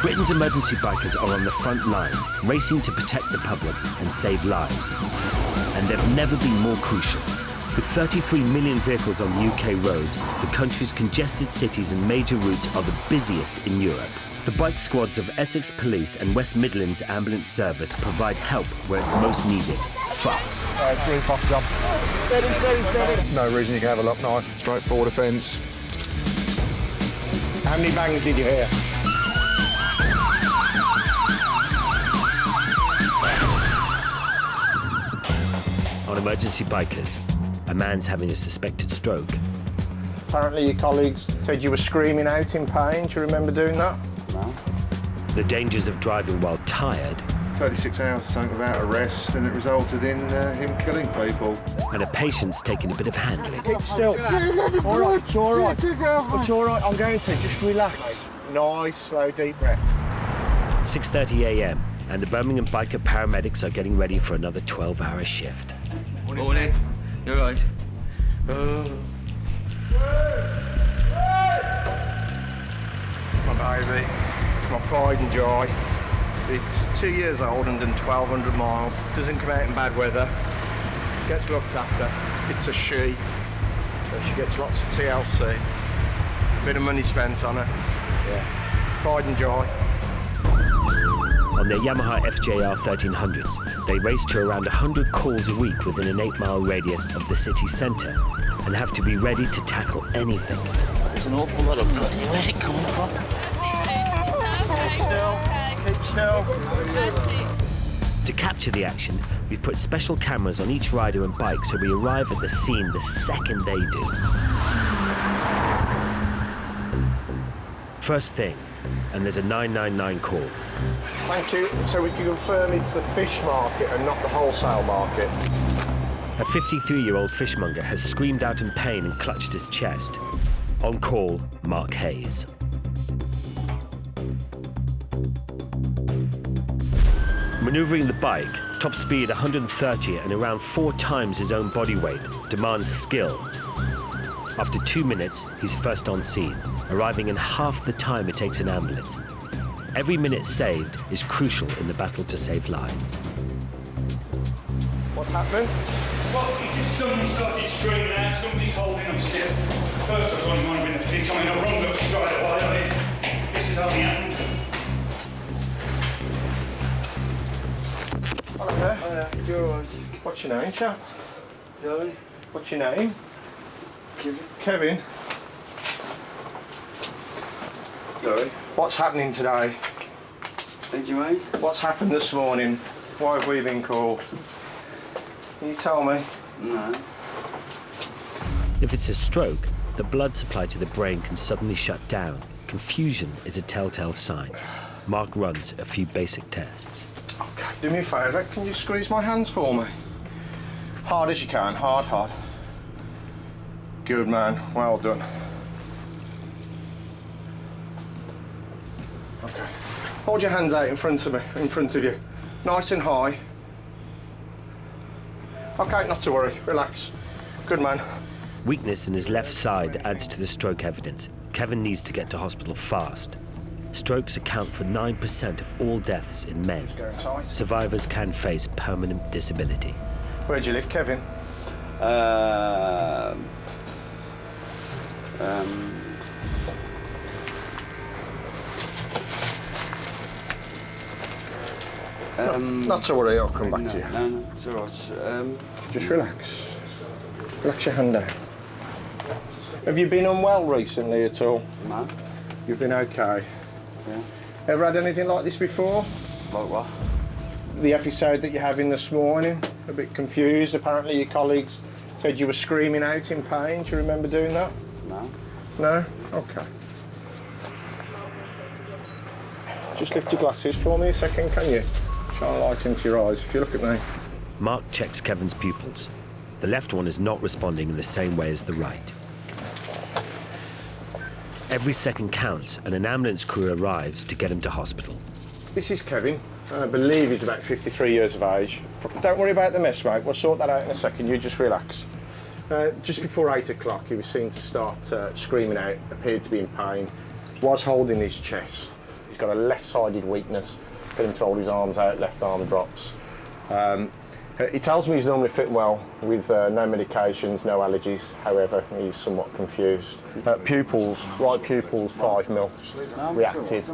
Britain's emergency bikers are on the front line, racing to protect the public and save lives. And they've never been more crucial. With 33 million vehicles on the UK roads, the country's congested cities and major routes are the busiest in Europe. The bike squads of Essex Police and West Midlands Ambulance Service provide help where it's most needed, fast. Brief off job. No reason you can have a lock knife. Straightforward offence. How many bangs did you hear? On Emergency Bikers, a man's having a suspected stroke. Apparently your colleagues said you were screaming out in pain. Do you remember doing that? No. The dangers of driving while tired. 36 hours or something without a rest, and it resulted in him killing people. And a patient's taking a bit of handling. Keep still. All right, it's all right. It's all right, I'm going to. Just relax. Nice, slow, deep breath. 6:30 a.m. and the Birmingham biker paramedics are getting ready for another 12-hour shift. Morning. You all right? My baby, my pride and joy. It's 2 years old and done 1,200 miles. Doesn't come out in bad weather. Gets looked after. It's a she. So she gets lots of TLC. A bit of money spent on her. Yeah. Pride and joy. On their Yamaha FJR 1300s, they race to around 100 calls a week within an 8-mile radius of the city centre and have to be ready to tackle anything. There's an awful lot of blood here. Where's it coming from? Keep still. To capture the action, we've put special cameras on each rider and bike so we arrive at the scene the second they do. First thing, and there's a 999 call. Thank you. So we can confirm it's the fish market and not the wholesale market. A 53-year-old fishmonger has screamed out in pain and clutched his chest. On call, Mark Hayes. Manoeuvring the bike, top speed 130 and around 4 times his own body weight, demands skill. After 2 minutes, he's first on scene, arriving in half the time it takes an ambulance. Every minute saved is crucial in the battle to save lives. What's happening? Well, somebody started screaming out, somebody's holding him still. First I thought he might have been a fit, I run up straight away, this is how the happened. Hello there. Oh, yeah. You're all right. What's your name, chap? Kevin? What's your name? Kevin? Kevin. Sorry. What's happening today? Thank you, mate. What's happened this morning? Why have we been called? Can you tell me? No. If it's a stroke, the blood supply to the brain can suddenly shut down. Confusion is a telltale sign. Mark runs a few basic tests. Okay, do me a favour, can you squeeze my hands for me? Hard as you can, hard, hard. Good man, well done. Okay, hold your hands out in front of you. Nice and high. Okay, not to worry, relax. Good man. Weakness in his left side adds to the stroke evidence. Kevin needs to get to hospital fast. Strokes account for 9% of all deaths in men. Survivors can face permanent disability. Where do you live, Kevin? Not to worry, I'll come back to you. No, it's all right. Just relax. Relax your hand down. Have you been unwell recently at all? No. You've been okay? Yeah. Ever had anything like this before? Like what? The episode that you're having this morning? A bit confused. Apparently your colleagues said you were screaming out in pain. Do you remember doing that? No. No? Okay. Just lift your glasses for me a second, can you? Shine a light into your eyes if you look at me. Mark checks Kevin's pupils. The left one is not responding in the same way as the right. Every second counts and an ambulance crew arrives to get him to hospital. This is Kevin. I believe he's about 53 years of age. Don't worry about the mess, mate. We'll sort that out in a second. You just relax. Just before 8 o'clock, he was seen to start screaming out, appeared to be in pain, was holding his chest. He's got a left-sided weakness. Get him to hold his arms out, left arm drops. He tells me he's normally fit well with no medications, no allergies. However, he's somewhat confused. Pupils, right pupils 5 mil, reactive.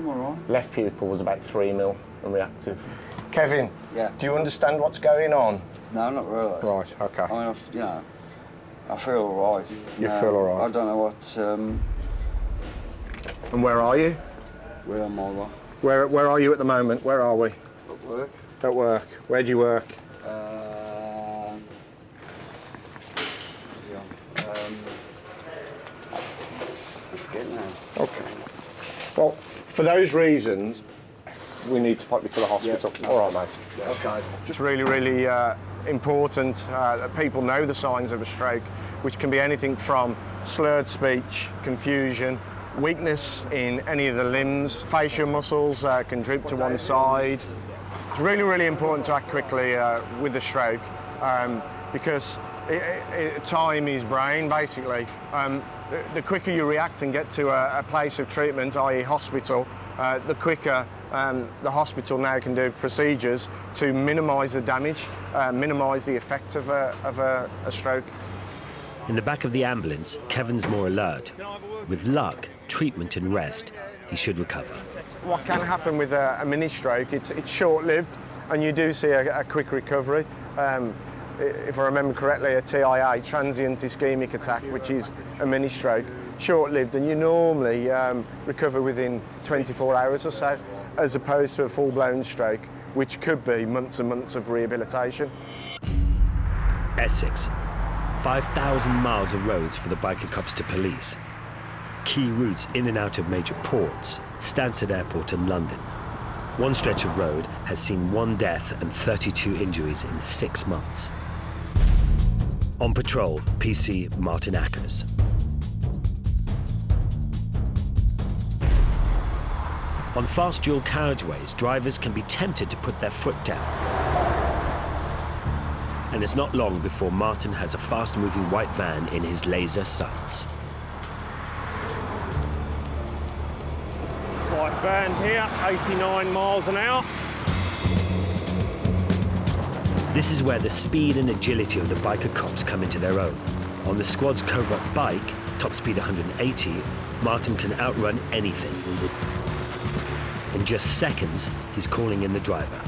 Left pupil was about 3 mil and reactive. Kevin, do you understand what's going on? No, not really. Right, okay. I mean, I feel all right. You feel all right? I don't know what... And where are you? Where am I? Where are you at the moment? Where are we? At work. At work. Where do you work? Okay. Well, for those reasons, we need to pop you to the hospital. Yeah. All right, mate. Yeah. Okay. It's really important that people know the signs of a stroke, which can be anything from slurred speech, confusion, weakness in any of the limbs, facial muscles can droop to one side. It's really important to act quickly with a stroke because time is brain, basically. The quicker you react and get to a place of treatment, i.e. hospital, the quicker the hospital now can do procedures to minimise the damage, minimise the effect of a stroke. In the back of the ambulance, Kevin's more alert. With luck, treatment and rest, he should recover. What can happen with a mini stroke, it's short-lived and you do see a quick recovery. If I remember correctly, a TIA, transient ischemic attack, which is a mini stroke, short-lived, and you normally recover within 24 hours or so, as opposed to a full-blown stroke, which could be months and months of rehabilitation. Essex, 5,000 miles of roads for the biker cops to police. Key routes in and out of major ports, Stansted Airport and London. One stretch of road has seen 1 death and 32 injuries in 6 months. On patrol, PC Martin Ackers. On fast dual carriageways, drivers can be tempted to put their foot down. And it's not long before Martin has a fast-moving white van in his laser sights. White van here, 89 miles an hour. This is where the speed and agility of the biker cops come into their own. On the squad's covert bike, top speed 180, Martin can outrun anything. In just seconds, he's calling in the driver.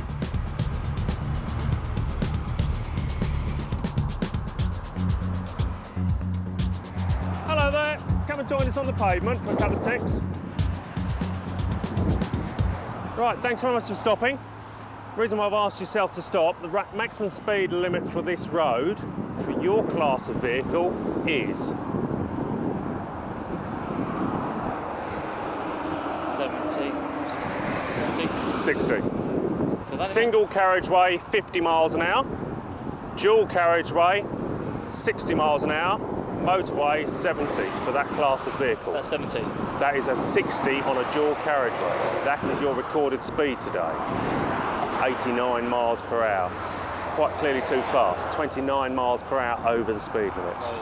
Hello there, come and join us on the pavement for a couple of ticks. Right, thanks very much for stopping. The reason why I've asked yourself to stop, the maximum speed limit for this road, for your class of vehicle, is 60. Single carriageway, 50 miles an hour. Dual carriageway, 60 miles an hour. Motorway, 70 for that class of vehicle. That's 70? That is a 60 on a dual carriageway. That is your recorded speed today. 89 miles per hour. Quite clearly too fast. 29 miles per hour over the speed limit.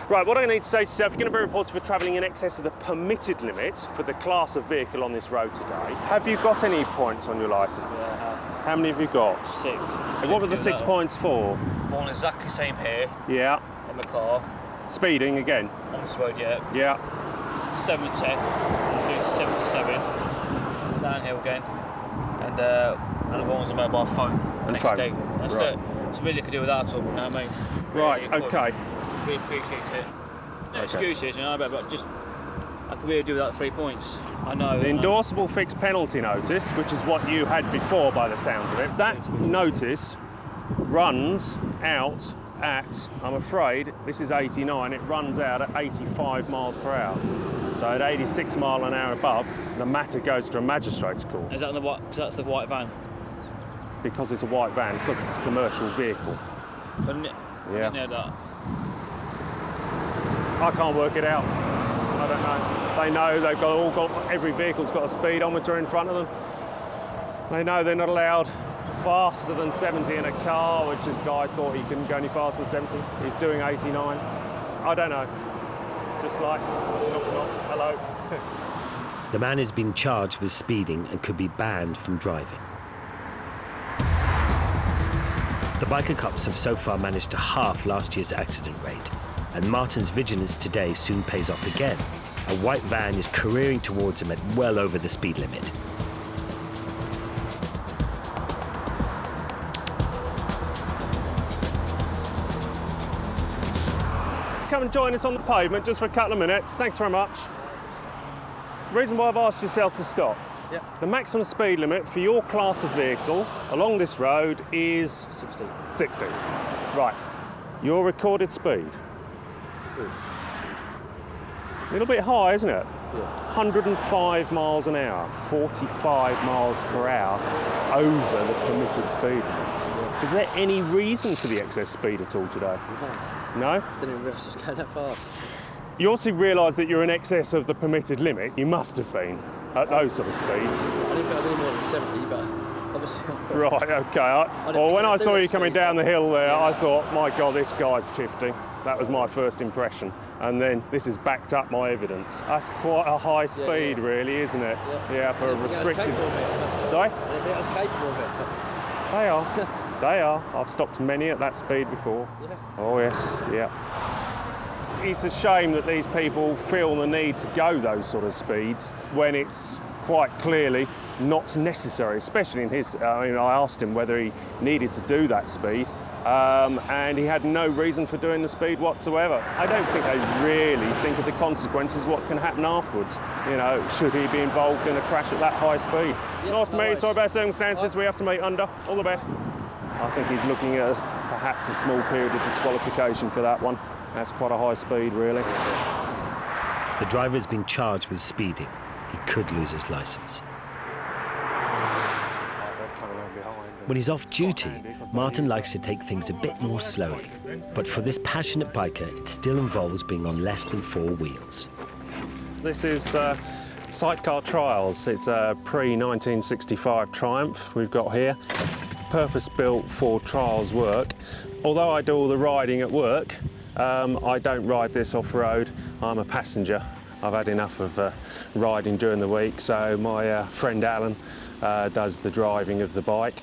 Right, what I need to say to yourself, you're going to be reported for travelling in excess of the permitted limit for the class of vehicle on this road today. Have you got any points on your licence? Yeah, I have. How many have you got? 6. And what were the 6 points for? One exactly same here. Yeah. In my car. Speeding again? On this road, yeah. Yeah. 70, 77. Downhill again. And another one was a mobile phone. And phone. Day. That's right. it. It's really could do without at all, you know what I mean? Right, really okay. Really appreciate it. No Okay. excuses, you know, but just, I could really do without 3 points. I know. The endorsable fixed penalty notice, which is what you had before by the sounds of it, that notice runs out at, I'm afraid, this is 89, it runs out at 85 miles per hour. So at 86 mile an hour above, the matter goes to a magistrate's court. Is that on the white, because that's the white van? Because it's a white van, because it's a commercial vehicle. Yeah. I didn't know that. I can't work it out. I don't know. They know they've got every vehicle's got a speedometer in front of them. They know they're not allowed faster than 70 in a car, which this guy thought he couldn't go any faster than 70. He's doing 89. I don't know. Just like, knock, knock, hello. The man is being charged with speeding and could be banned from driving. The biker cops have so far managed to halve last year's accident rate, and Martin's vigilance today soon pays off again. A white van is careering towards him at well over the speed limit. Come and join us on the pavement just for a couple of minutes. Thanks very much. The reason why I've asked yourself to stop. The maximum speed limit for your class of vehicle along this road is 60. Right. Your recorded speed. A little bit high, isn't it? 105 miles an hour, 45 miles per hour over the permitted speed limit. Is there any reason for the excess speed at all today? No? Didn't even realise it was going that far. You obviously realise that you're in excess of the permitted limit. You must have been at those sort of speeds. I didn't think I was any more than 70, but obviously... Right, OK. Well, when I saw you coming down the hill there, I thought, my God, this guy's shifting. That was my first impression. And then this has backed up my evidence. That's quite a high speed, really, isn't it? Yeah, for a restricted... Sorry? I didn't think I was capable of it. But... They are. They are. I've stopped many at that speed before. Yeah. Oh, yes, yeah. It's a shame that these people feel the need to go those sort of speeds when it's quite clearly not necessary, especially in his... I asked him whether he needed to do that speed, and he had no reason for doing the speed whatsoever. I don't think they really think of the consequences, what can happen afterwards. You know, should he be involved in a crash at that high speed? Nice to meet you, sorry about circumstances we have to meet under. All the best. I think he's looking at perhaps a small period of disqualification for that one. That's quite a high speed, really. The driver is being charged with speeding. He could lose his licence. When he's off duty, Martin likes to take things a bit more slowly. But for this passionate biker, it still involves being on less than 4 wheels. This is Sidecar Trials. It's a pre-1965 Triumph we've got here. Purpose-built for trials work. Although I do all the riding at work, I don't ride this off-road. I'm a passenger. I've had enough of riding during the week, so my friend Alan does the driving of the bike.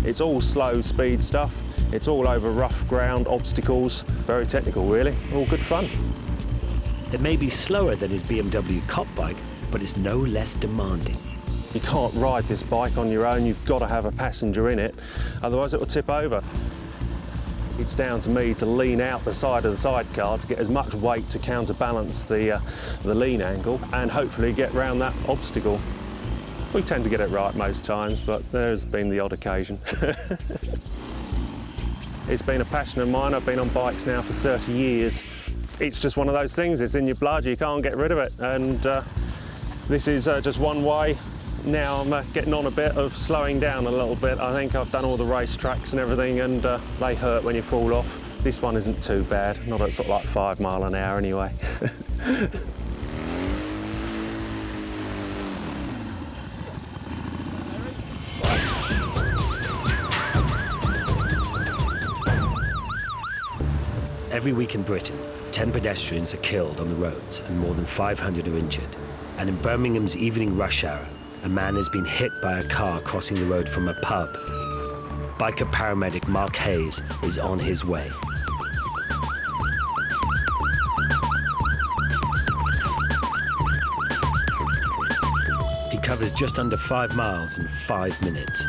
It's all slow speed stuff. It's all over rough ground, obstacles. Very technical, really. All good fun. It may be slower than his BMW cop bike, but it's no less demanding. You can't ride this bike on your own. You've got to have a passenger in it, otherwise it will tip over. It's down to me to lean out the side of the sidecar to get as much weight to counterbalance the lean angle and hopefully get round that obstacle. We tend to get it right most times, but there's been the odd occasion. It's been a passion of mine. I've been on bikes now for 30 years. It's just one of those things, it's in your blood, you can't get rid of it. And this is just one way. Now I'm getting on a bit of slowing down a little bit. I think I've done all the race tracks and everything, and they hurt when you fall off. This one isn't too bad, not at sort of like 5 miles an hour anyway. Every week in Britain, 10 pedestrians are killed on the roads and more than 500 are injured. And in Birmingham's evening rush hour, a man has been hit by a car crossing the road from a pub. Biker paramedic Mark Hayes is on his way. He covers just under 5 miles in 5 minutes.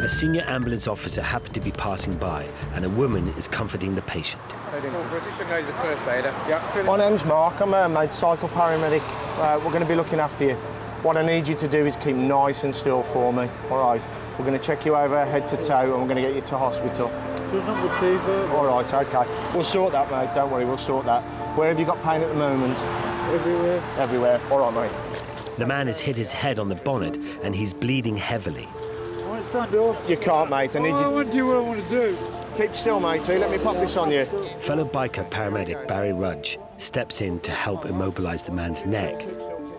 A senior ambulance officer happened to be passing by, and a woman is comforting the patient. My name's Mark. I'm a motorcycle paramedic. We're going to be looking after you. What I need you to do is keep nice and still for me. All right. We're going to check you over head to toe, and we're going to get you to hospital. All right. Okay. We'll sort that, mate. Don't worry. We'll sort that. Where have you got pain at the moment? Everywhere. Everywhere. All right, mate. The man has hit his head on the bonnet, and he's bleeding heavily. You can't, mate. I need you. I want to do what I want to do. Keep still, matey. Let me pop this on you. Fellow biker paramedic Barry Rudge steps in to help immobilise the man's neck.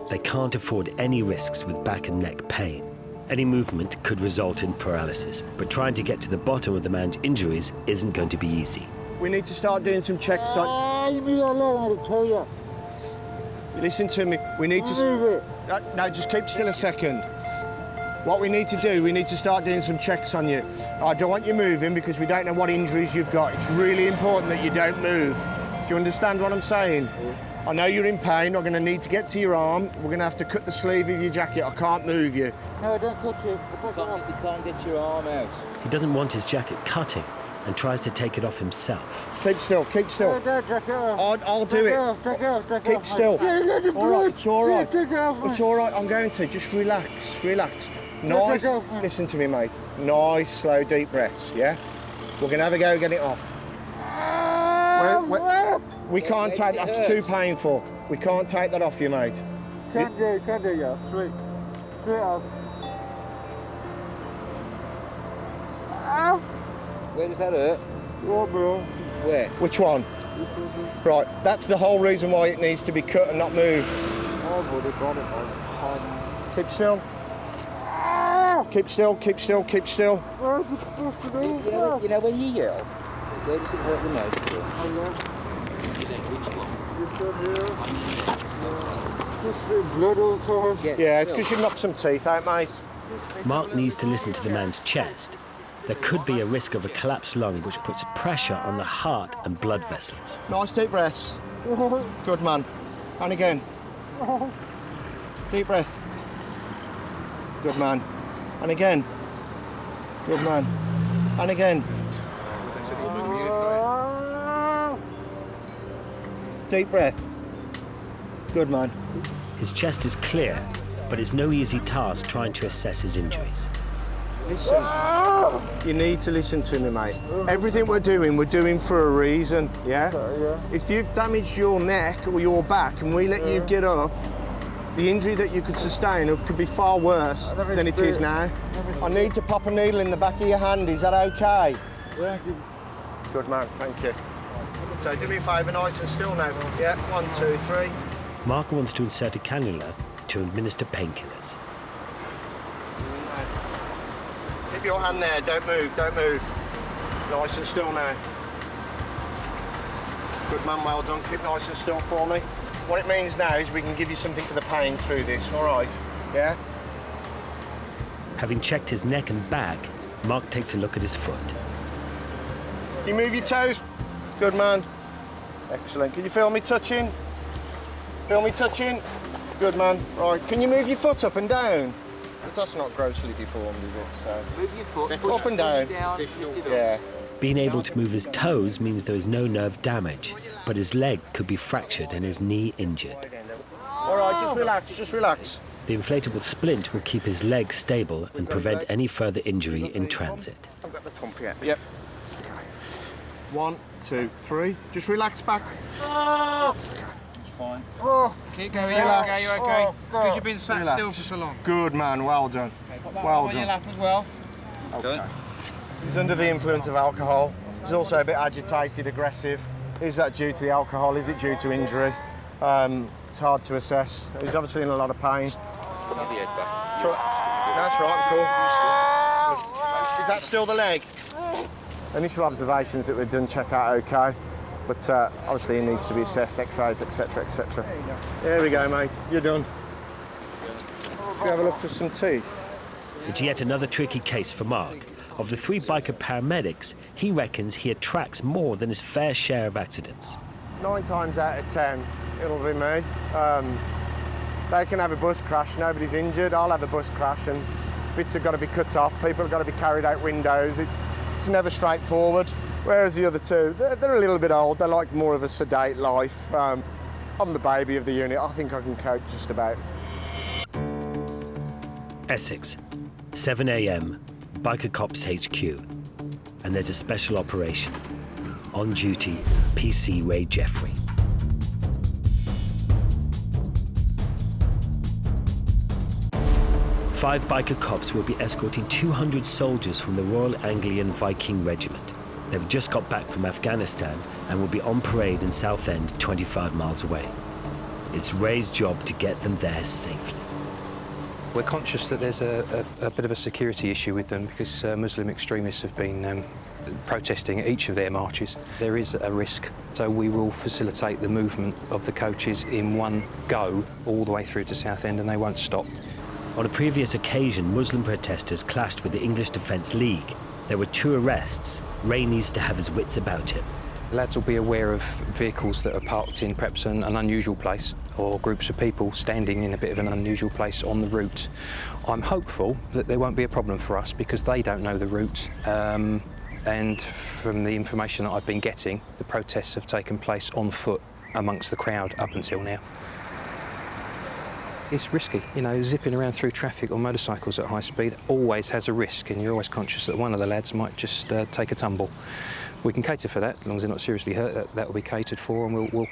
They can't afford any risks with back and neck pain. Any movement could result in paralysis, but trying to get to the bottom of the man's injuries isn't going to be easy. We need to start doing some checks on... you leave me alone, I'll tell you. Listen to me. We need to... Move it. No, just keep still a second. What we need to do, we need to start doing some checks on you. I don't want you moving because we don't know what injuries you've got. It's really important that you don't move. Do you understand what I'm saying? I know you're in pain. I'm going to need to get to your arm. We're going to have to cut the sleeve of your jacket. I can't move you. No, don't cut it. You can't get your arm out. He doesn't want his jacket cutting and tries to take it off himself. Keep still, keep still. I'll do it. Keep still. All right, it's all right. It's all right, I'm going to. Just relax, relax. Nice, listen to me, mate. Nice, slow, deep breaths, yeah? We're going to have a go, get it off. We can't take, that's too painful. We can't take that off you, mate. Can't do, yeah, straight off. Ow! Where does that hurt? Oh, bro. Where? Which one? Right, that's the whole reason why it needs to be cut and not moved. Oh, buddy, got it, man. Keep still. Keep still, keep still, keep still. What's it supposed to do? You know when you yell, where does it hurt the most? Blood all the time. Yeah, it's because you knocked some teeth out, mate. Mark needs to listen to the man's chest. There could be a risk of a collapsed lung which puts pressure on the heart and blood vessels. Nice deep breaths. Good man. And again. Deep breath. Good man. And again. Good man. And again. Deep breath. Good man. His chest is clear, but it's no easy task trying to assess his injuries. Listen, you need to listen to me, mate. Everything we're doing for a reason, yeah? If you've damaged your neck or your back and we let you get up, the injury that you could sustain could be far worse than it is now. I need to pop a needle in the back of your hand, is that okay? Thank you. Good man, thank you. So do me a favour, nice and still now. Yeah, 1, 2, 3. Mark wants to insert a cannula to administer painkillers. Keep your hand there, don't move, don't move. Nice and still now. Good man, well done, keep nice and still for me. What it means now is we can give you something for the pain through this, all right? Yeah? Having checked his neck and back, Mark takes a look at his foot. You move your toes. Good man. Excellent. Can you feel me touching? Feel me touching? Good man. Right. Can you move your foot up and down? Because that's not grossly deformed, is it? So Move your foot. up and down. Yeah. Being able to move his toes means there is no nerve damage, but his leg could be fractured and his knee injured. All right, just relax, just relax. The inflatable splint will keep his leg stable and prevent any further injury in transit. I've got the pump yet. Yep. Okay. 1, 2, 3. Just relax back. It's fine. Keep going, Relax. you're okay. Because you've been sat Relax. still for so long. Good man, well done. Put Well on your done. lap as well. Okay. He's under the influence of alcohol. He's also a bit agitated, aggressive. Is that due to the alcohol? Is it due to injury? It's hard to assess. He's obviously in a lot of pain. That's right, cool. Is that still the leg? Initial observations that we've done check out okay, but obviously he needs to be assessed, x-rays, etc, etc. There we go, mate. You're done. Should we have a look for some teeth? It's yet another tricky case for Mark. Of the 3 biker paramedics, he reckons he attracts more than his fair share of accidents. 9 times out of 10, it'll be me. They can have a bus crash, nobody's injured. I'll have a bus crash and bits have got to be cut off, people have got to be carried out windows. It's never straightforward. Whereas the other 2, they're a little bit old. They like more of a sedate life. I'm the baby of the unit. I think I can cope just about. Essex, 7 a.m, Biker Cops HQ. And there's a special operation. On duty, PC Ray Jeffrey. Five biker cops will be escorting 200 soldiers from the Royal Anglian Viking Regiment. They've just got back from Afghanistan and will be on parade in Southend, 25 miles away. It's Ray's job to get them there safely. We're conscious that there's a bit of a security issue with them because Muslim extremists have been protesting at each of their marches. There is a risk, so we will facilitate the movement of the coaches in one go all the way through to Southend, and they won't stop. On a previous occasion, Muslim protesters clashed with the English Defence League. There were 2 arrests. Ray needs to have his wits about him. Lads will be aware of vehicles that are parked in perhaps an unusual place, or groups of people standing in a bit of an unusual place on the route. I'm hopeful that there won't be a problem for us because they don't know the route, and from the information that I've been getting, the protests have taken place on foot amongst the crowd up until now. It's risky, you know, zipping around through traffic on motorcycles at high speed always has a risk, and you're always conscious that one of the lads might just take a tumble. We can cater for that, as long as they're not seriously hurt, that will be catered for, and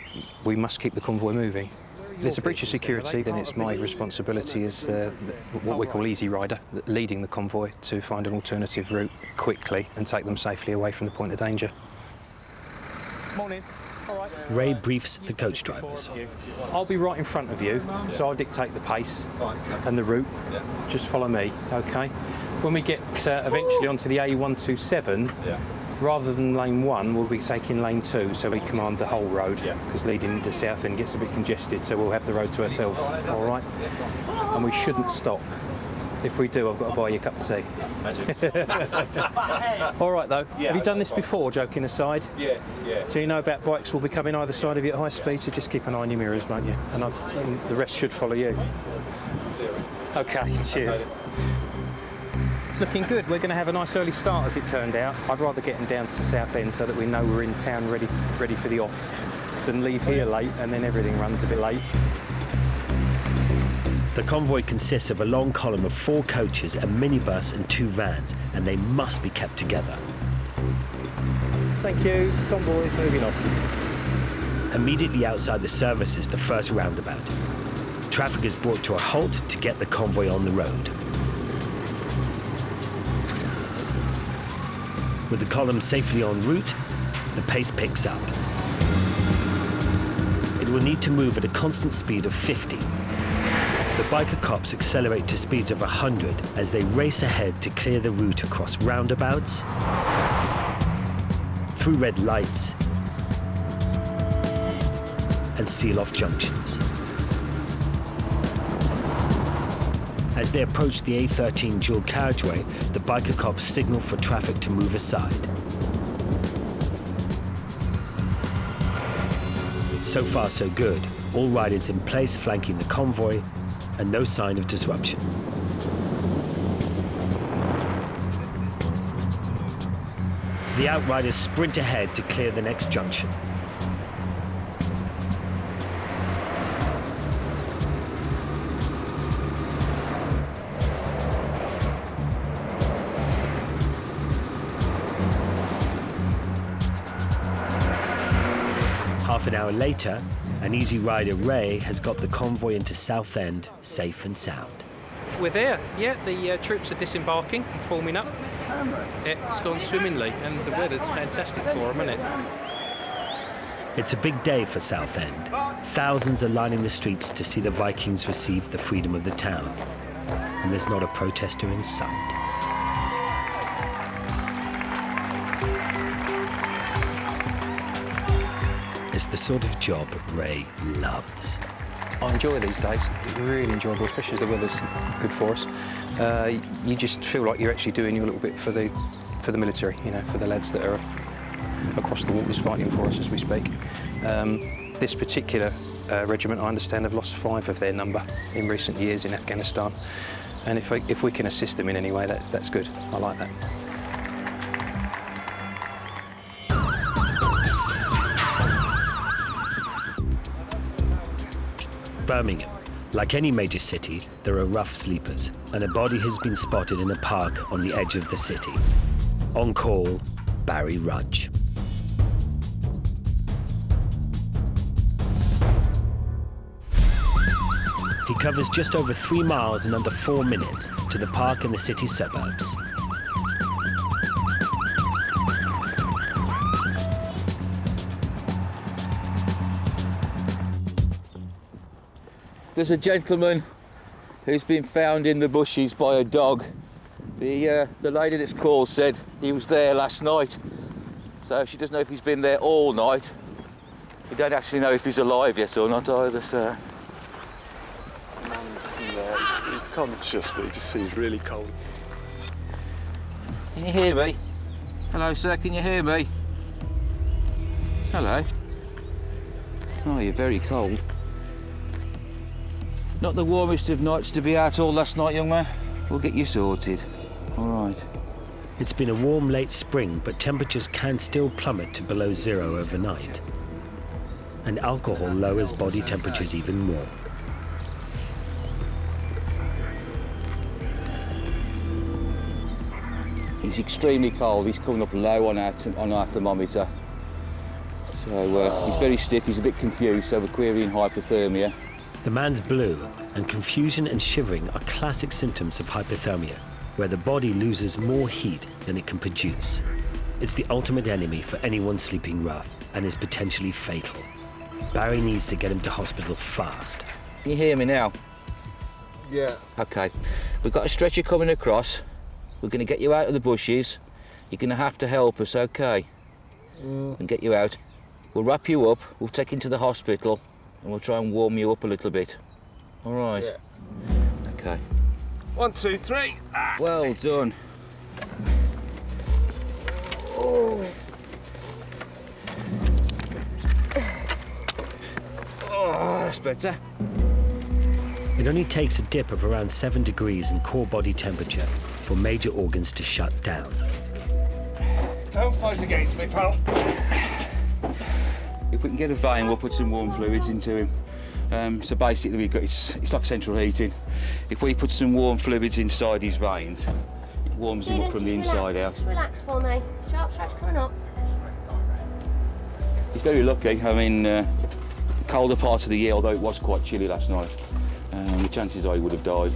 we must keep the convoy moving. If there's a breach of security, then it's my responsibility as what we call easy rider, leading the convoy to find an alternative route quickly and take them safely away from the point of danger. Morning. All right. Ray briefs the coach drivers. I'll be right in front of you, so I'll dictate the pace and the route. Just follow me, OK? When we get eventually onto the A127, rather than lane 1, we'll be taking lane 2, so we command the whole road, because leading the south end gets a bit congested, so we'll have the road to ourselves, all right? And we shouldn't stop. If we do, I've got to buy you a cup of tea. All right, though. Have you done this before, joking aside? Yeah. So you know about bikes will be coming either side of you at high speed, so just keep an eye on your mirrors, won't you? And the rest should follow you. OK, cheers. It's looking good. We're going to have a nice early start, as it turned out. I'd rather get them down to Southend so that we know we're in town ready for the off than leave here late and then everything runs a bit late. The convoy consists of a long column of 4 coaches, a minibus and 2 vans, and they must be kept together. Thank you. Convoy is moving on. Immediately outside the service is the first roundabout. Traffic is brought to a halt to get the convoy on the road. With the column safely en route, the pace picks up. It will need to move at a constant speed of 50. The biker cops accelerate to speeds of 100 as they race ahead to clear the route across roundabouts, through red lights, and seal off junctions. As they approach the A13 dual carriageway, the biker cops signal for traffic to move aside. So far, so good. All riders in place flanking the convoy, and no sign of disruption. The outriders sprint ahead to clear the next junction. Half an hour later, an easy rider, Ray, has got the convoy into Southend safe and sound. We're there, yeah. The troops are disembarking and forming up. It's gone swimmingly, and the weather's fantastic for them, isn't it? It's a big day for Southend. Thousands are lining the streets to see the Vikings receive the freedom of the town. And there's not a protester in sight. It's the sort of job Ray loves. I enjoy these days. It's really enjoyable, especially as the weather's good for us. You just feel like you're actually doing your little bit for the military, you know, for the lads that are across the waters fighting for us as we speak. This particular regiment, I understand, have lost 5 of their number in recent years in Afghanistan. And if we can assist them in any way, that's good. I like that. Birmingham. Like any major city, there are rough sleepers, and a body has been spotted in a park on the edge of the city. On call, Barry Rudge. He covers just over 3 miles in under 4 minutes to the park in the city suburbs. There's a gentleman who's been found in the bushes by a dog The lady that's called said he was there last night, so she doesn't know if he's been there all night. We don't actually know if he's alive yet or not either, so... The man's in there, he's conscious, but he just seems really cold. Can you hear me? Hello, sir, can you hear me? Hello. Oh, you're very cold. Not the warmest of nights to be out all last night, young man. We'll get you sorted. All right. It's been a warm late spring, but temperatures can still plummet to below zero overnight. And alcohol lowers body temperatures even more. He's extremely cold. He's coming up low on our thermometer. So he's very stiff, he's a bit confused, so we're querying hypothermia. The man's blue, and confusion and shivering are classic symptoms of hypothermia, where the body loses more heat than it can produce. It's the ultimate enemy for anyone sleeping rough and is potentially fatal. Barry needs to get him to hospital fast. Can you hear me now? Yeah. Okay. We've got a stretcher coming across. We're going to get you out of the bushes. You're going to have to help us, okay? And get you out. We'll wrap you up, we'll take you to the hospital, and we'll try and warm you up a little bit. All right? Yeah. Okay. 1, 2, 3. Well done. Oh. Oh, that's better. It only takes a dip of around 7 degrees in core body temperature for major organs to shut down. Don't fight against me, pal. If we can get a vein, we'll put some warm fluids into him. So basically, we've got it's like central heating. If we put some warm fluids inside his veins, it warms him up from the inside out. Just relax for me. Sharp stretch coming up. He's very lucky. I mean, the colder part of the year, although it was quite chilly last night, the chances are he would have died.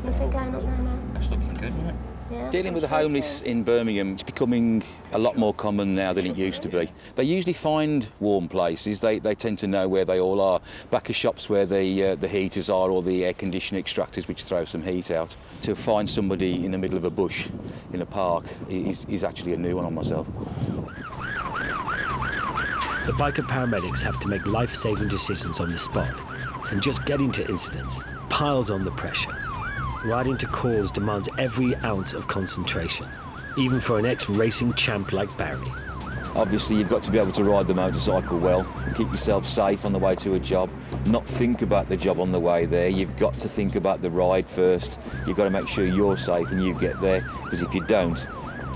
Nothing going up there now? That's looking good, isn't it? Yeah, Dealing with the homeless in Birmingham, it's becoming a lot more common now than it used to be. They usually find warm places. They tend to know where they all are. Back of shops where the heaters are, or the air conditioner extractors which throw some heat out. To find somebody in the middle of a bush in a park is actually a new one on myself. The biker paramedics have to make life-saving decisions on the spot, and just getting to incidents piles on the pressure. Riding to calls demands every ounce of concentration, even for an ex-racing champ like Barry. Obviously, you've got to be able to ride the motorcycle well, keep yourself safe on the way to a job, not think about the job on the way there. You've got to think about the ride first. You've got to make sure you're safe and you get there, because if you don't,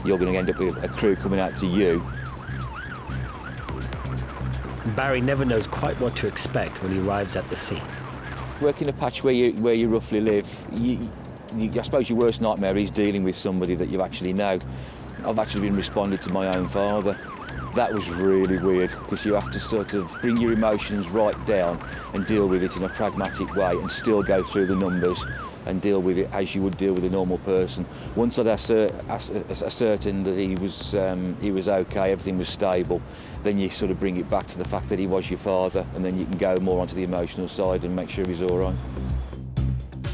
you're going to end up with a crew coming out to you. Barry never knows quite what to expect when he arrives at the scene. Working a patch where you roughly live, I suppose your worst nightmare is dealing with somebody that you actually know. I've actually been responding to my own father. That was really weird, because you have to sort of bring your emotions right down and deal with it in a pragmatic way and still go through the numbers and deal with it as you would deal with a normal person. Once I'd ascertained that he was okay, everything was stable, then you sort of bring it back to the fact that he was your father, and then you can go more onto the emotional side and make sure he's all right.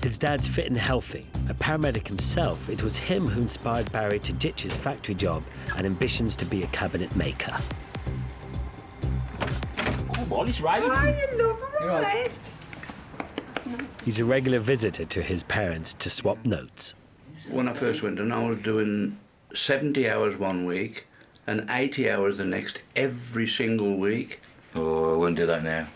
His dad's fit and healthy. A paramedic himself, it was him who inspired Barry to ditch his factory job and ambitions to be a cabinet maker. Oh, well, it's raining. Oh, you love him, right? He's a regular visitor to his parents to swap notes. When I first went in, I was doing 70 hours one week and 80 hours the next, every single week. Oh, I wouldn't do that now.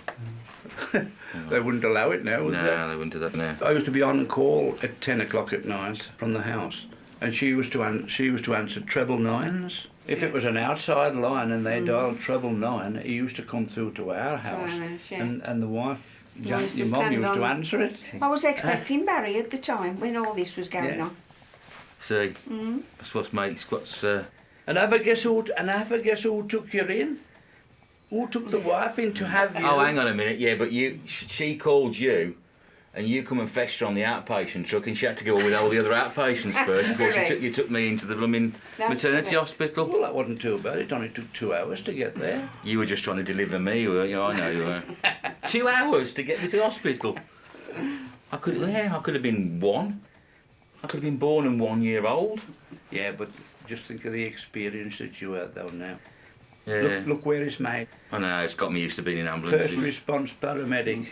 They wouldn't allow it now, would they? No, they wouldn't do that now. I used to be on call at 10 o'clock at night from the house, and she was to answer treble nines. If it was an outside line and they dialed treble 9, he used to come through to our house, and the wife, your mum, used to answer it. I was expecting Barry at the time when all this was going on. See, that's what's mates. And have a guess who took you in? Who took the wife in to have you? Oh, hang on a minute. Yeah, but she called you, and you come and fetched her on the outpatient truck, and she had to go with all the other outpatients first before you took me into the blooming maternity hospital. Well, that wasn't too bad. It only took 2 hours to get there. You were just trying to deliver me, weren't you? I know you were. 2 hours to get me to the hospital. I could have been 1. I could have been born and 1 year old. Yeah, but just think of the experience that you had, though, now. Yeah. Look where it's made. I know, it's got me used to being in ambulances. First response paramedic.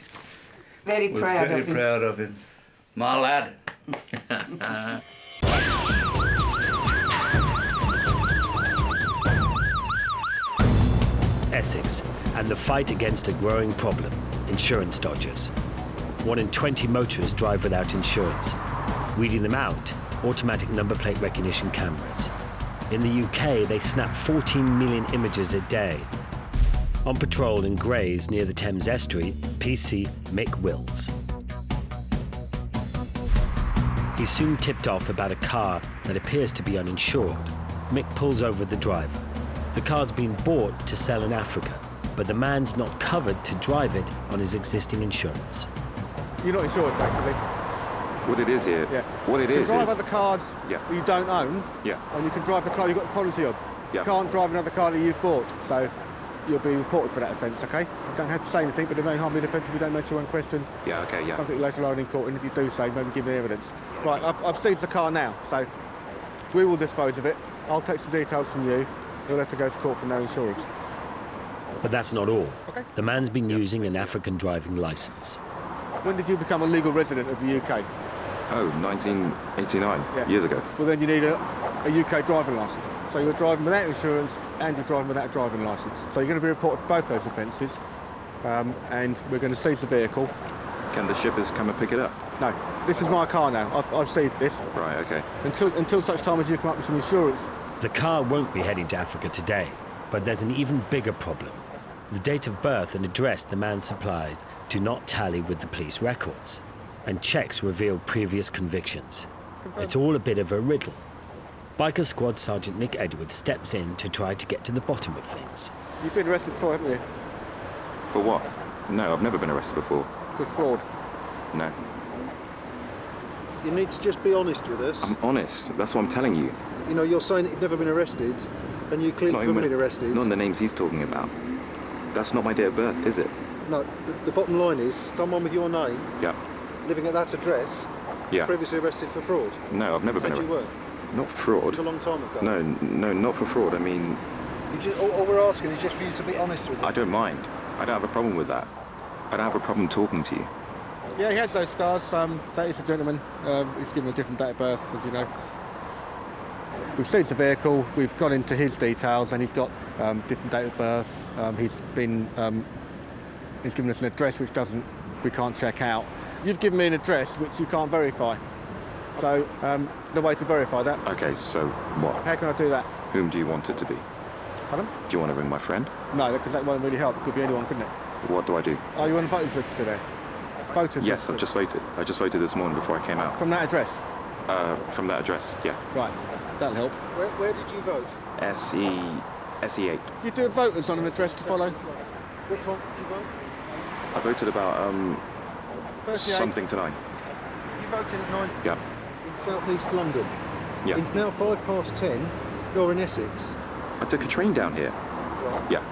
Very We're proud very of him. proud of him. My lad. Essex and the fight against a growing problem, insurance dodgers. 1 in 20 motorists drive without insurance. Weeding them out, automatic number plate recognition cameras. In the UK, they snap 14 million images a day. On patrol in Grays near the Thames Estuary, PC Mick Wills. He's soon tipped off about a car that appears to be uninsured. Mick pulls over the driver. The car's been bought to sell in Africa, but the man's not covered to drive it on his existing insurance. You're not insured, basically. What it is here? Yeah. What it you is can drive is... other cars Yeah. that you don't own, Yeah. and you can drive the car you've got the policy on. Yeah. You can't drive another car that you've bought, so you'll be reported for that offence, okay? You don't have to say anything, but there may harm the offence if you don't answer one question. Yeah, okay, yeah. Something later on in court, and if you do so, maybe give me evidence. Right, I've seized the car now, so we will dispose of it. I'll take some details from you. You'll have to go to court for no insurance. But that's not all. The man's been using an African driving licence. When did you become a legal resident of the UK? Oh, 1989, years ago. Well, then you need a UK driving licence. So you're driving without insurance and you're driving without a driving licence. So you're going to be reported for both those offences, and we're going to seize the vehicle. Can the shippers come and pick it up? No, this is my car now. I've seized this. Right, okay. Until such time as you come up with some insurance. The car won't be heading to Africa today, but there's an even bigger problem. The date of birth and address the man supplied do not tally with the police records, and checks reveal previous convictions. It's all a bit of a riddle. Biker Squad Sergeant Nick Edwards steps in to try to get to the bottom of things. You've been arrested before, haven't you? For what? No, I've never been arrested before. For fraud. No. You need to just be honest with us. I'm honest. That's what I'm telling you. You know, you're saying that you've never been arrested, and you clearly haven't been arrested. Not in the names he's talking about. That's not my date of birth, is it? No, the bottom line is, someone with your name, Yeah. living at that address, Yeah. previously arrested for fraud. No, I've never been Said you were. Not for fraud. It was a long time ago. No, not for fraud. I mean, All we're asking is just for you to be honest with us. I don't mind. I don't have a problem with that. I don't have a problem talking to you. Yeah, he has those scars. That is a gentleman. He's given a different date of birth, as you know. We've seized the vehicle. We've gone into his details, and he's got different date of birth. He's given us an address which we can't check out. You've given me an address which you can't verify. So the way to verify that. Okay, so what? How can I do that? Whom do you want it to be? Pardon? Do you want to ring my friend? No, because that won't really help. It could be anyone, couldn't it? What do I do? Oh, you want a voters register there? Voters Yes, register. I've just voted. I just voted this morning before I came out. From that address? From that address, yeah. Right, that'll help. Where did you vote? SE8. You do a voters on an address to follow? What time did you vote? I voted about 38. something to 9. You voted at 9 Yeah. in South East London. Yeah. It's now 10:05. You're in Essex. I took a train down here. Right. Yeah.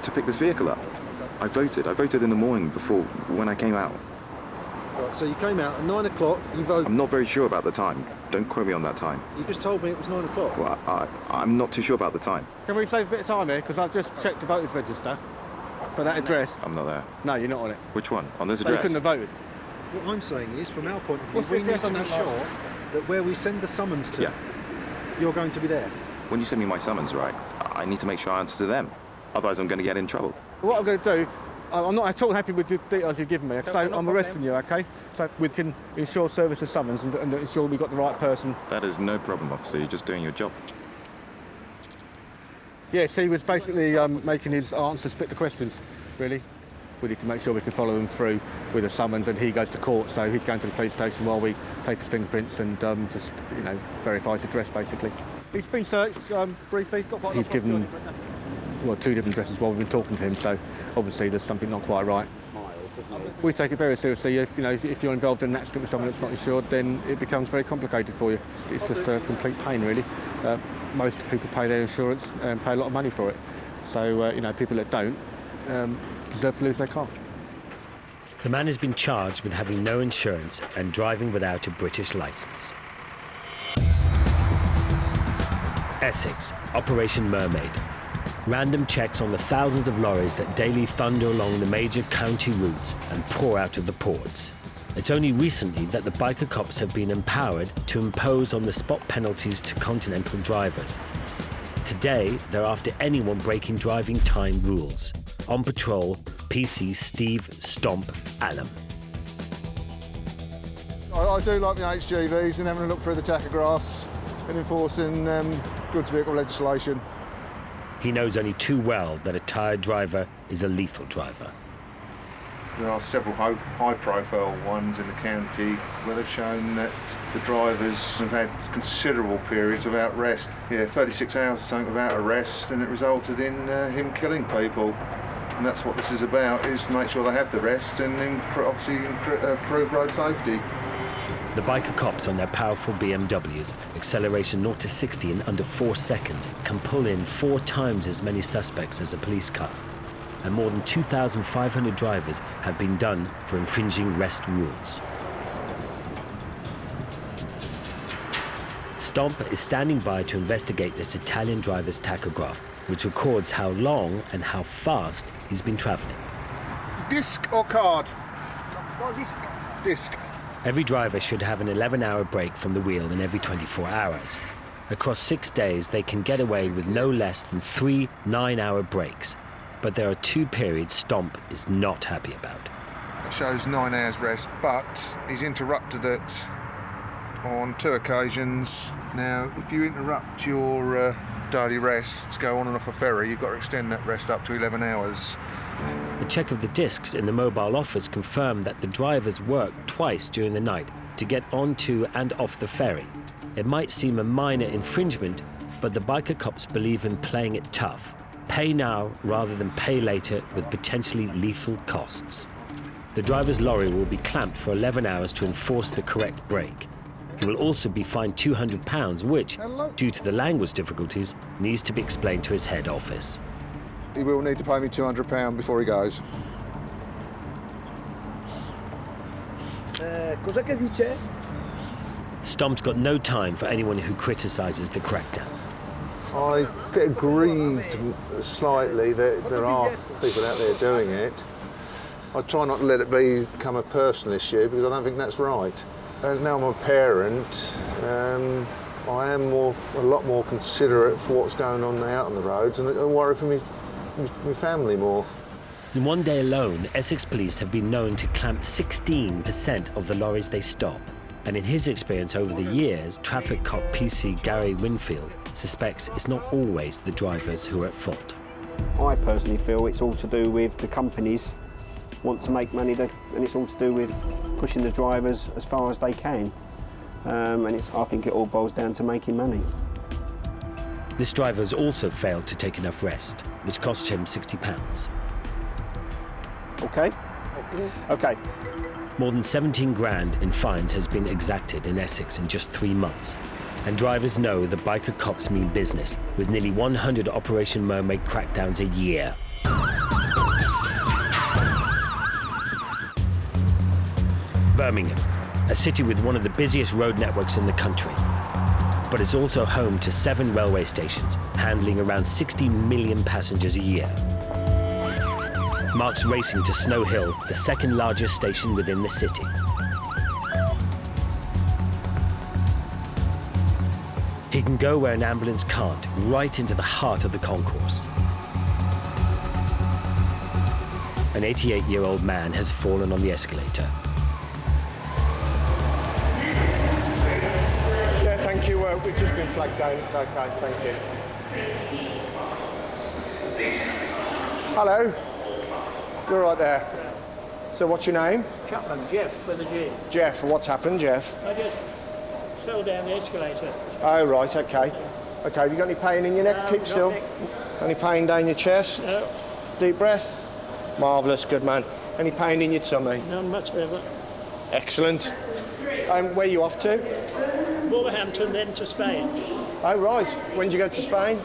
To pick this vehicle up. I voted. I voted in the morning before when I came out. Right, so you came out at 9 o'clock, you voted. I'm not very sure about the time. Don't quote me on that time. You just told me it was 9 o'clock. Well, I'm not too sure about the time. Can we save a bit of time here? Because I've just checked the voters register for that address. I'm not there. No, you're not on it. Which one? On this So you address? couldn't have voted. What I'm saying is, from our point of view, What's the we need address to on be that sure last? that where we send the summons to, Yeah. you're going to be there. When you send me my summons, right, I need to make sure I answer to them. Otherwise, I'm going to get in trouble. What I'm going to do, I'm not at all happy with the details you've given me, so I'm arresting you, okay? So we can ensure service of summons and ensure we've got the right person. That is no problem, officer. You're just doing your job. Yes, he was basically making his answers fit the questions, really. We need to make sure we can follow them through with a summons, and he goes to court, so he's going to the police station while we take his fingerprints and just, verify his address, basically. He's been searched briefly. He's given, two different addresses while we've been talking to him, so obviously there's something not quite right. We take it very seriously. If you're involved in an accident with someone that's not insured, then it becomes very complicated for you. It's just a complete pain, really. Most people pay their insurance and pay a lot of money for it. So, people that don't deserve to lose their car. The man has been charged with having no insurance and driving without a British licence. Essex, Operation Mermaid. Random checks on the thousands of lorries that daily thunder along the major county routes and pour out of the ports. It's only recently that the biker cops have been empowered to impose on-the-spot penalties to continental drivers. Today, they're after anyone breaking driving time rules. On patrol, PC Steve Stomp Allen. I do like the HGVs and having a look through the tachographs and enforcing goods vehicle legislation. He knows only too well that a tired driver is a lethal driver. There are several high-profile ones in the county where they've shown that the drivers have had considerable periods without rest. 36 hours or something without a rest, and it resulted in him killing people. And that's what this is about, is to make sure they have the rest and obviously improve road safety. The biker cops on their powerful BMWs, acceleration 0 to 60 in under 4 seconds, can pull in 4 times as many suspects as a police car. And more than 2,500 drivers have been done for infringing rest rules. Stomp is standing by to investigate this Italian driver's tachograph, which records how long and how fast he's been travelling. Disc or card? Disc. Every driver should have an 11-hour break from the wheel in every 24 hours. Across 6 days, they can get away with no less than 3 9-hour breaks. But there are 2 periods Stomp is not happy about. It shows 9 hours rest, but he's interrupted it on 2 occasions. Now, if you interrupt your daily rest to go on and off a ferry, you've got to extend that rest up to 11 hours. A check of the discs in the mobile office confirmed that the drivers worked twice during the night to get onto and off the ferry. It might seem a minor infringement, but the biker cops believe in playing it tough. Pay now rather than pay later with potentially lethal costs. The driver's lorry will be clamped for 11 hours to enforce the correct brake. He will also be fined £200, which, due to the language difficulties, needs to be explained to his head office. He will need to pay me £200 before he goes. Cosa che dice? Stomp's got no time for anyone who criticises the crackdown. I get aggrieved slightly that there are people out there doing it. I try not to let it become a personal issue because I don't think that's right. As now I'm a parent, I am a lot more considerate for what's going on out on the roads, and I worry for my family more. In one day alone, Essex police have been known to clamp 16% of the lorries they stop. And in his experience over the years, traffic cop PC Gary Winfield suspects it's not always the drivers who are at fault. I personally feel it's all to do with the companies want to make money, and it's all to do with pushing the drivers as far as they can. I think it all boils down to making money. This driver has also failed to take enough rest, which cost him £60. Okay? Okay. More than 17 grand in fines has been exacted in Essex in just 3 months. And drivers know the biker cops mean business, with nearly 100 Operation Mermaid crackdowns a year. Birmingham, a city with one of the busiest road networks in the country. But it's also home to 7 railway stations, handling around 60 million passengers a year. Mark's racing to Snow Hill, the second largest station within the city. He can go where an ambulance can't, right into the heart of the concourse. An 88-year-old man has fallen on the escalator. Yeah, thank you. We've just been flagged down. It's okay, thank you. Hello. You're right there. So what's your name? Chapman, Jeff, with a G. Jeff. What's happened, Jeff? I just fell down the escalator. Oh, right, okay. Okay, have you got any pain in your neck? Keep still. Any pain down your chest? No. Deep breath? Marvellous, good man. Any pain in your tummy? None whatsoever. Excellent. Where are you off to? Wolverhampton, then to Spain. Oh, right. When did you go to Spain?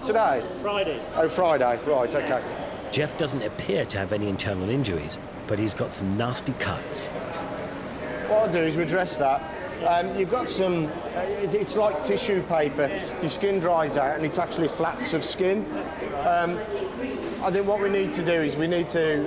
Today? Friday. Oh, Friday. Right, okay. Jeff doesn't appear to have any internal injuries, but he's got some nasty cuts. What I'll do is redress that, You've got some, it's like tissue paper. Your skin dries out and it's actually flaps of skin. I think what we need to do is we need to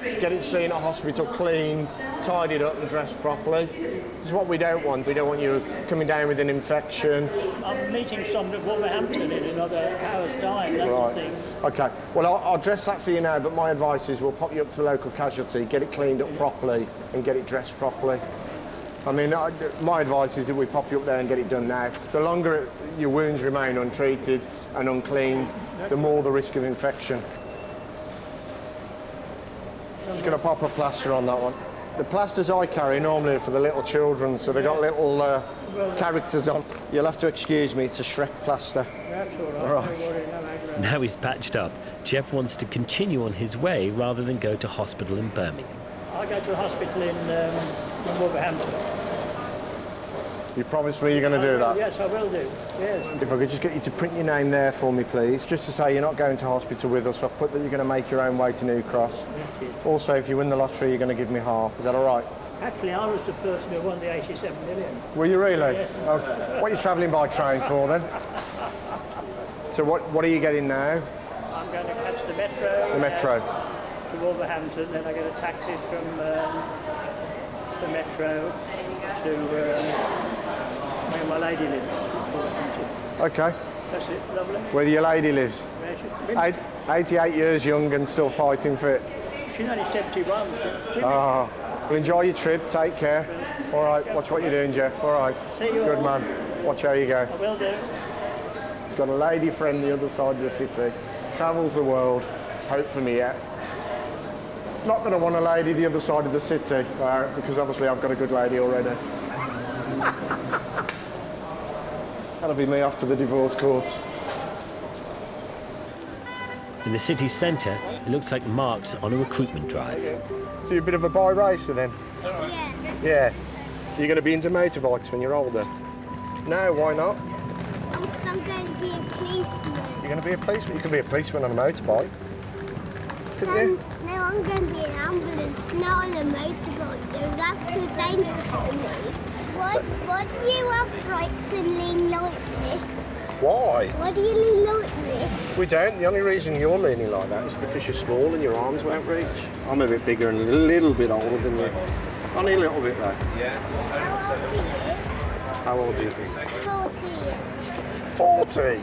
get it seen at hospital, clean, tidied up and dressed properly. This is what we don't want. We don't want you coming down with an infection. I'm meeting someone at Wolverhampton in another hour's time, that's the thing. Okay, well I'll dress that for you now, but my advice is we'll pop you up to the local casualty, get it cleaned up properly and get it dressed properly. I mean, my advice is that we pop you up there and get it done now. The longer your wounds remain untreated and uncleaned, the more the risk of infection. Just going to pop a plaster on that one. The plasters I carry normally are for the little children, so they've got little characters on. You'll have to excuse me, it's a Shrek plaster. That's all right. Right. Now he's patched up, Jeff wants to continue on his way rather than go to hospital in Birmingham. I go to the hospital in Wolverhampton. You promise me you're going to do that? Yes, I will do. Yes. If I could just get you to print your name there for me, please. Just to say you're not going to hospital with us. I've put that you're going to make your own way to New Cross. Yes. Also, if you win the lottery, you're going to give me half. Is that all right? Actually, I was the person who won the 87 million. Were you really? Yeah. Oh, what are you travelling by train for, then? So what are you getting now? I'm going to catch the metro. The metro. To Wolverhampton, then I get a taxi from the metro to where my lady lives. Okay. That's it, lovely. Where your lady lives? 88 years young and still fighting fit. She's only 71. Oh, well, enjoy your trip, take care. All right, watch what you're doing, Jeff. All right. See you Good all. man. Watch how you go. I will do. He's got a lady friend the other side of the city. Travels the world. Hope for me yet. Not that I want a lady the other side of the city, because obviously I've got a good lady already. That'll be me off to the divorce courts. In the city centre, it looks like Mark's on a recruitment drive. So you're a bit of a bi-racer then? Yeah. You're going to be into motorbikes when you're older? No, why not? I'm going to be a policeman. You're going to be a policeman? You can be a policeman on a motorbike. No, I'm going to be an ambulance, not on a motorbike. No, that's too dangerous for me. Why do you have brakes and lean like this? Why? Why do you lean like this? We don't. The only reason you're leaning like that is because you're small and your arms won't reach. I'm a bit bigger and a little bit older than you. Only a little bit though. How old do you think? 40. 40?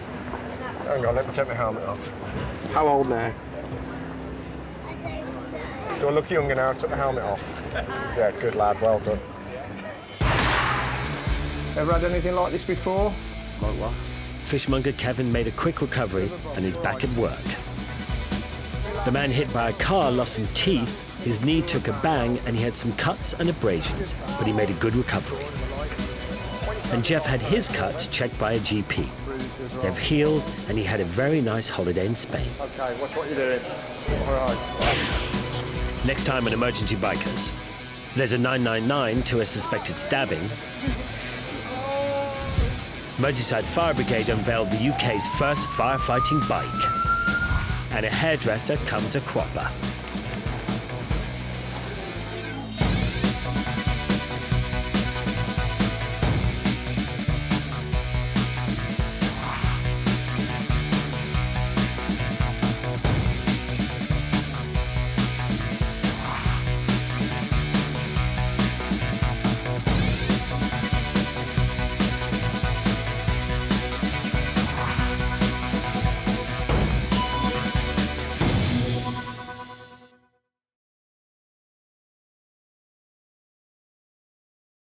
Hang on, let me take my helmet off. How old now? Do I look younger now? I took the helmet off. Yeah, good lad, well done. Ever had anything like this before? Like what? Fishmonger Kevin made a quick recovery and is back at work. The man hit by a car lost some teeth, his knee took a bang and he had some cuts and abrasions, but he made a good recovery. And Jeff had his cuts checked by a GP. They've healed and he had a very nice holiday in Spain. Okay, watch what you're doing. All right. Next time on Emergency Bikers, there's a 999 to a suspected stabbing. Merseyside Fire Brigade unveiled the UK's first firefighting bike. And a hairdresser comes a cropper.